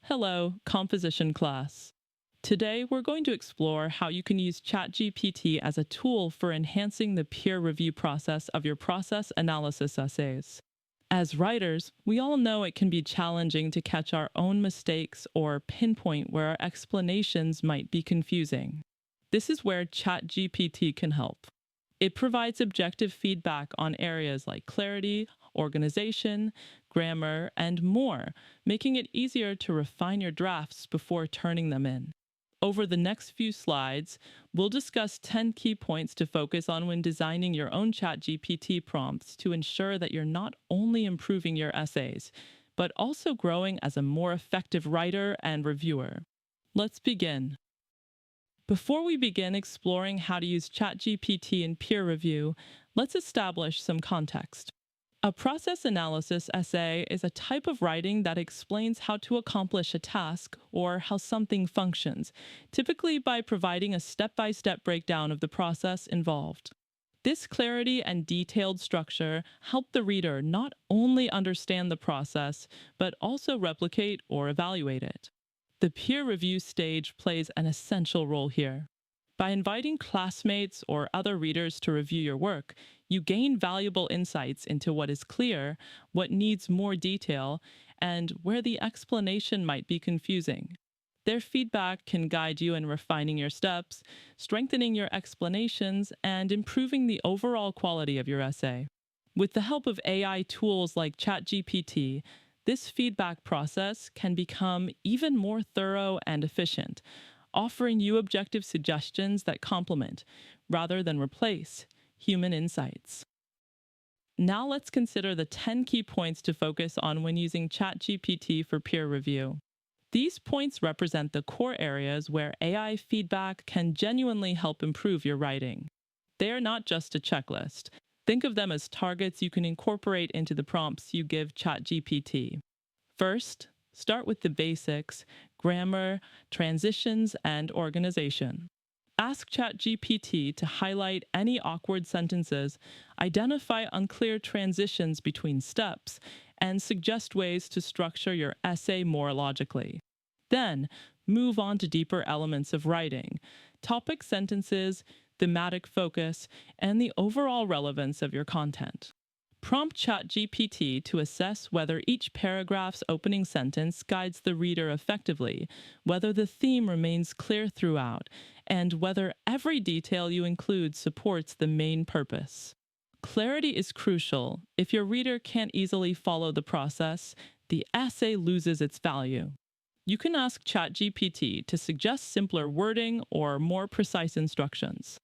Hello, composition class. Today, we're going to explore how you can use ChatGPT as a tool for enhancing the peer review process of your process analysis essays. As writers, we all know it can be challenging to catch our own mistakes or pinpoint where our explanations might be confusing. This is where ChatGPT can help. It provides objective feedback on areas like clarity, organization, grammar, and more, making it easier to refine your drafts before turning them in. Over the next few slides, we'll discuss 10 key points to focus on when designing your own ChatGPT prompts to ensure that you're not only improving your essays, but also growing as a more effective writer and reviewer. Let's begin. Before we begin exploring how to use ChatGPT in peer review, let's establish some context. A process analysis essay is a type of writing that explains how to accomplish a task or how something functions, typically by providing a step-by-step breakdown of the process involved. This clarity and detailed structure help the reader not only understand the process, but also replicate or evaluate it. The peer review stage plays an essential role here. By inviting classmates or other readers to review your work, you gain valuable insights into what is clear, what needs more detail, and where the explanation might be confusing. Their feedback can guide you in refining your steps, strengthening your explanations, and improving the overall quality of your essay. With the help of AI tools like ChatGPT, this feedback process can become even more thorough and efficient, offering you objective suggestions that complement, rather than replace, human insights. Now let's consider the 10 key points to focus on when using ChatGPT for peer review. These points represent the core areas where AI feedback can genuinely help improve your writing. They are not just a checklist. Think of them as targets you can incorporate into the prompts you give ChatGPT. First, start with the basics: grammar, transitions, and organization. Ask ChatGPT to highlight any awkward sentences, identify unclear transitions between steps, and suggest ways to structure your essay more logically. Then, move on to deeper elements of writing: topic sentences, thematic focus, and the overall relevance of your content. Prompt ChatGPT to assess whether each paragraph's opening sentence guides the reader effectively, whether the theme remains clear throughout, and whether every detail you include supports the main purpose. Clarity is crucial. If your reader can't easily follow the process, the essay loses its value. You can ask ChatGPT to suggest simpler wording or more precise instructions.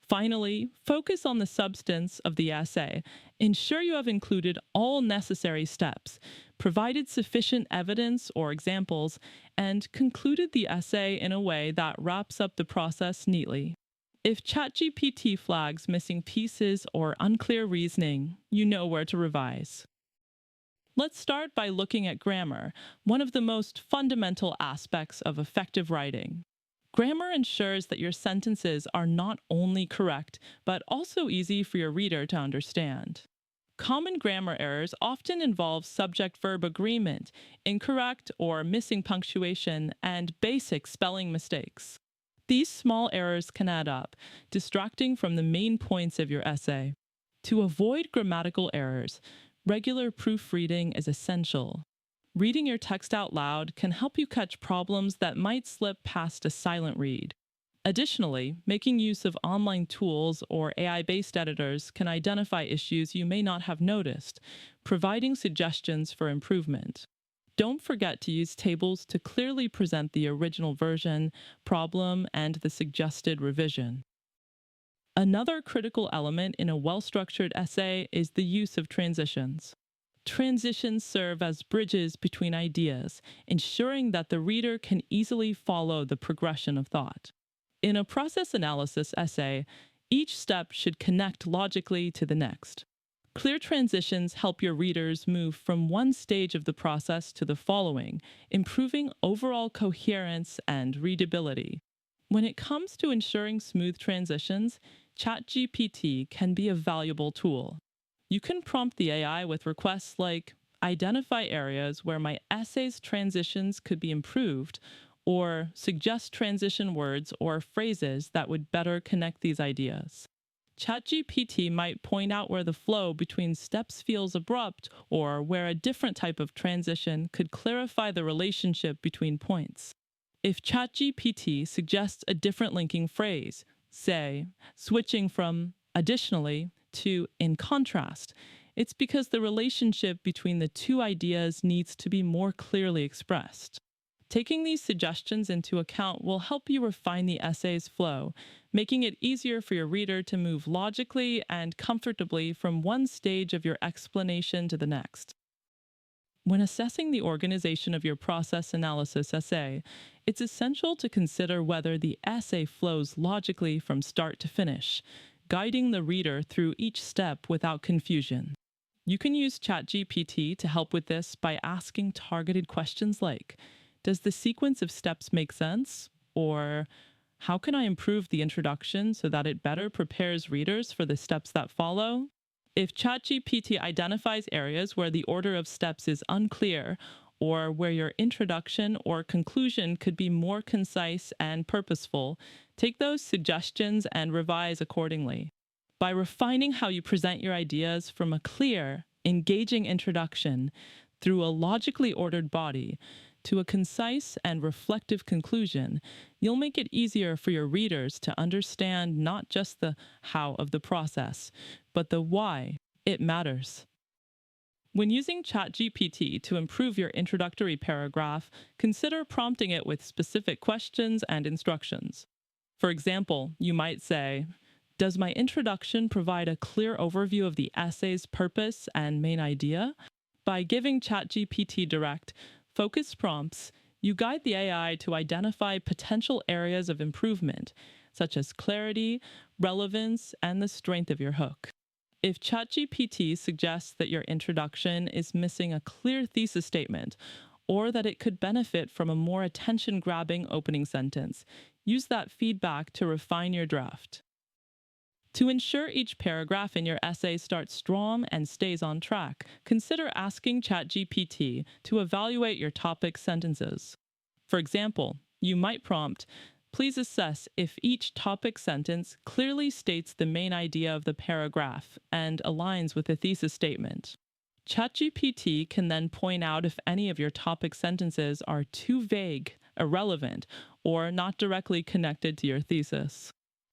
Finally, focus on the substance of the essay. Ensure you have included all necessary steps, provided sufficient evidence or examples, and concluded the essay in a way that wraps up the process neatly. If ChatGPT flags missing pieces or unclear reasoning, you know where to revise. Let's start by looking at grammar, one of the most fundamental aspects of effective writing. Grammar ensures that your sentences are not only correct, but also easy for your reader to understand. Common grammar errors often involve subject-verb agreement, incorrect or missing punctuation, and basic spelling mistakes. These small errors can add up, distracting from the main points of your essay. To avoid grammatical errors, regular proofreading is essential. Reading your text out loud can help you catch problems that might slip past a silent read. Additionally, making use of online tools or AI-based editors can identify issues you may not have noticed, providing suggestions for improvement. Don't forget to use tables to clearly present the original version, problem, and the suggested revision. Another critical element in a well-structured essay is the use of transitions. Transitions serve as bridges between ideas, ensuring that the reader can easily follow the progression of thought. In a process analysis essay, each step should connect logically to the next. Clear transitions help your readers move from one stage of the process to the following, improving overall coherence and readability. When it comes to ensuring smooth transitions, ChatGPT can be a valuable tool. You can prompt the AI with requests like, identify areas where my essay's transitions could be improved, or suggest transition words or phrases that would better connect these ideas. ChatGPT might point out where the flow between steps feels abrupt or where a different type of transition could clarify the relationship between points. If ChatGPT suggests a different linking phrase, say, switching from additionally to in contrast, it's because the relationship between the two ideas needs to be more clearly expressed. Taking these suggestions into account will help you refine the essay's flow, making it easier for your reader to move logically and comfortably from one stage of your explanation to the next. When assessing the organization of your process analysis essay, it's essential to consider whether the essay flows logically from start to finish, guiding the reader through each step without confusion. You can use ChatGPT to help with this by asking targeted questions like, does the sequence of steps make sense? Or, how can I improve the introduction so that it better prepares readers for the steps that follow? If ChatGPT identifies areas where the order of steps is unclear, or where your introduction or conclusion could be more concise and purposeful, take those suggestions and revise accordingly. By refining how you present your ideas from a clear, engaging introduction through a logically ordered body to a concise and reflective conclusion, you'll make it easier for your readers to understand not just the how of the process, but the why it matters. When using ChatGPT to improve your introductory paragraph, consider prompting it with specific questions and instructions. For example, you might say, does my introduction provide a clear overview of the essay's purpose and main idea? By giving ChatGPT direct, focused prompts, you guide the AI to identify potential areas of improvement, such as clarity, relevance, and the strength of your hook. If ChatGPT suggests that your introduction is missing a clear thesis statement, or that it could benefit from a more attention-grabbing opening sentence, use that feedback to refine your draft. To ensure each paragraph in your essay starts strong and stays on track, consider asking ChatGPT to evaluate your topic sentences. For example, you might prompt, please assess if each topic sentence clearly states the main idea of the paragraph and aligns with the thesis statement. ChatGPT can then point out if any of your topic sentences are too vague, irrelevant, or not directly connected to your thesis.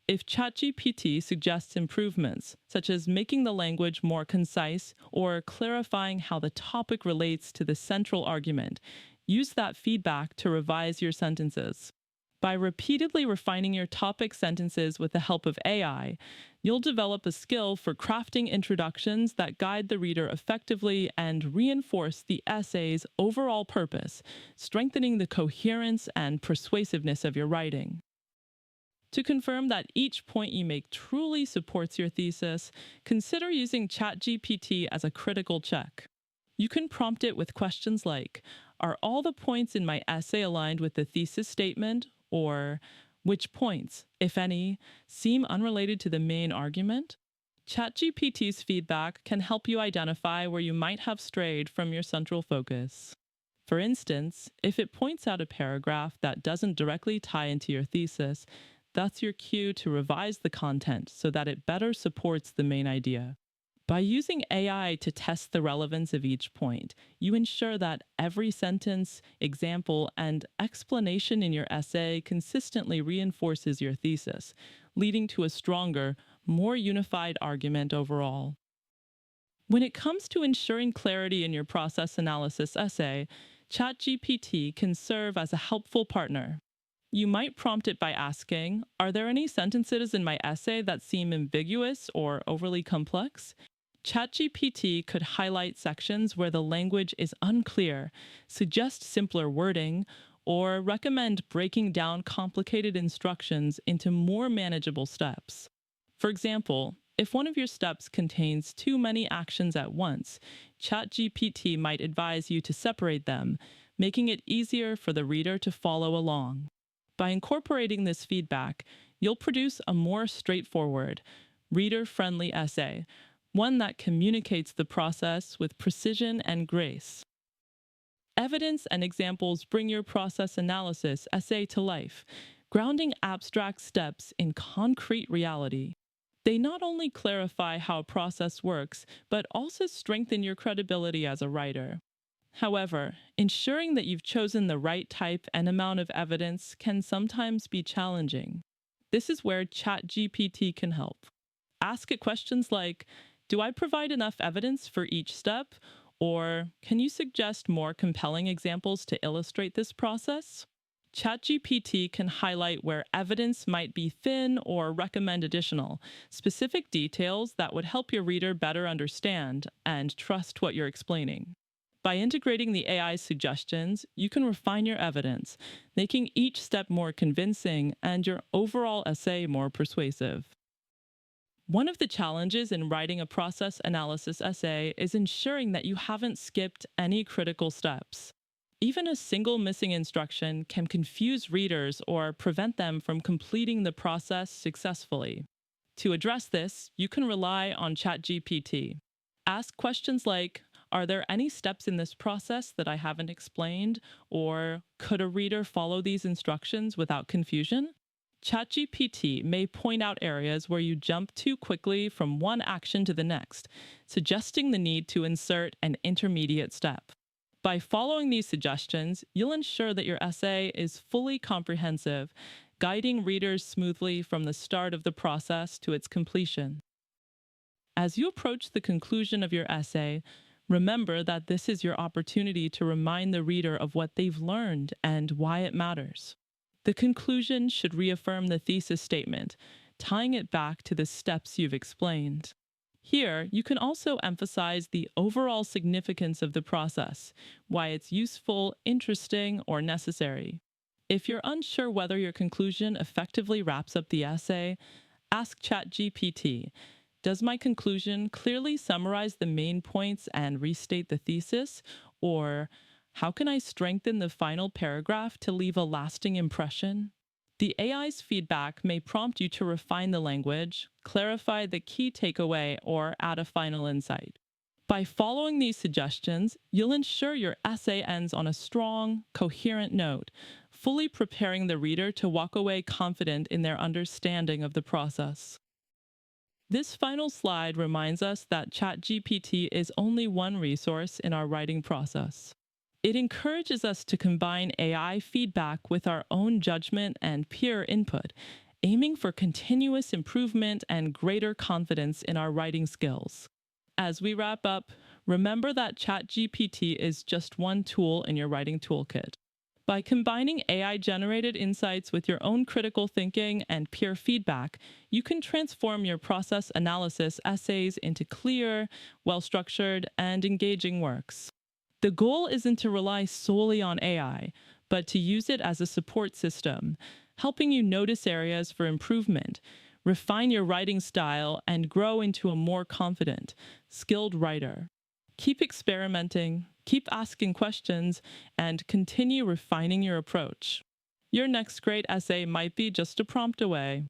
If ChatGPT suggests improvements, such as making the language more concise or clarifying how the topic relates to the central argument, use that feedback to revise your sentences. By repeatedly refining your topic sentences with the help of AI, you'll develop a skill for crafting introductions that guide the reader effectively and reinforce the essay's overall purpose, strengthening the coherence and persuasiveness of your writing. To confirm that each point you make truly supports your thesis, consider using ChatGPT as a critical check. You can prompt it with questions like, are all the points in my essay aligned with the thesis statement? Or, which points, if any, seem unrelated to the main argument? ChatGPT's feedback can help you identify where you might have strayed from your central focus. For instance, if it points out a paragraph that doesn't directly tie into your thesis, that's your cue to revise the content so that it better supports the main idea. By using AI to test the relevance of each point, you ensure that every sentence, example, and explanation in your essay consistently reinforces your thesis, leading to a stronger, more unified argument overall. When it comes to ensuring clarity in your process analysis essay, ChatGPT can serve as a helpful partner. You might prompt it by asking, are there any sentences in my essay that seem ambiguous or overly complex? ChatGPT could highlight sections where the language is unclear, suggest simpler wording, or recommend breaking down complicated instructions into more manageable steps. For example, if one of your steps contains too many actions at once, ChatGPT might advise you to separate them, making it easier for the reader to follow along. By incorporating this feedback, you'll produce a more straightforward, reader-friendly essay, one that communicates the process with precision and grace. Evidence and examples bring your process analysis essay to life, grounding abstract steps in concrete reality. They not only clarify how a process works, but also strengthen your credibility as a writer. However, ensuring that you've chosen the right type and amount of evidence can sometimes be challenging. This is where ChatGPT can help. Ask it questions like, do I provide enough evidence for each step? Or can you suggest more compelling examples to illustrate this process? ChatGPT can highlight where evidence might be thin or recommend additional, specific details that would help your reader better understand and trust what you're explaining. By integrating the AI's suggestions, you can refine your evidence, making each step more convincing and your overall essay more persuasive. One of the challenges in writing a process analysis essay is ensuring that you haven't skipped any critical steps. Even a single missing instruction can confuse readers or prevent them from completing the process successfully. To address this, you can rely on ChatGPT. Ask questions like, are there any steps in this process that I haven't explained? Or could a reader follow these instructions without confusion? ChatGPT may point out areas where you jump too quickly from one action to the next, suggesting the need to insert an intermediate step. By following these suggestions, you'll ensure that your essay is fully comprehensive, guiding readers smoothly from the start of the process to its completion. As you approach the conclusion of your essay, remember that this is your opportunity to remind the reader of what they've learned and why it matters. The conclusion should reaffirm the thesis statement, tying it back to the steps you've explained. Here, you can also emphasize the overall significance of the process, why it's useful, interesting, or necessary. If you're unsure whether your conclusion effectively wraps up the essay, ask ChatGPT, does my conclusion clearly summarize the main points and restate the thesis? Or how can I strengthen the final paragraph to leave a lasting impression? The AI's feedback may prompt you to refine the language, clarify the key takeaway, or add a final insight. By following these suggestions, you'll ensure your essay ends on a strong, coherent note, fully preparing the reader to walk away confident in their understanding of the process. This final slide reminds us that ChatGPT is only one resource in our writing process. It encourages us to combine AI feedback with our own judgment and peer input, aiming for continuous improvement and greater confidence in our writing skills. As we wrap up, remember that ChatGPT is just one tool in your writing toolkit. By combining AI-generated insights with your own critical thinking and peer feedback, you can transform your process analysis essays into clear, well-structured, and engaging works. The goal isn't to rely solely on AI, but to use it as a support system, helping you notice areas for improvement, refine your writing style, and grow into a more confident, skilled writer. Keep experimenting, keep asking questions, and continue refining your approach. Your next great essay might be just a prompt away.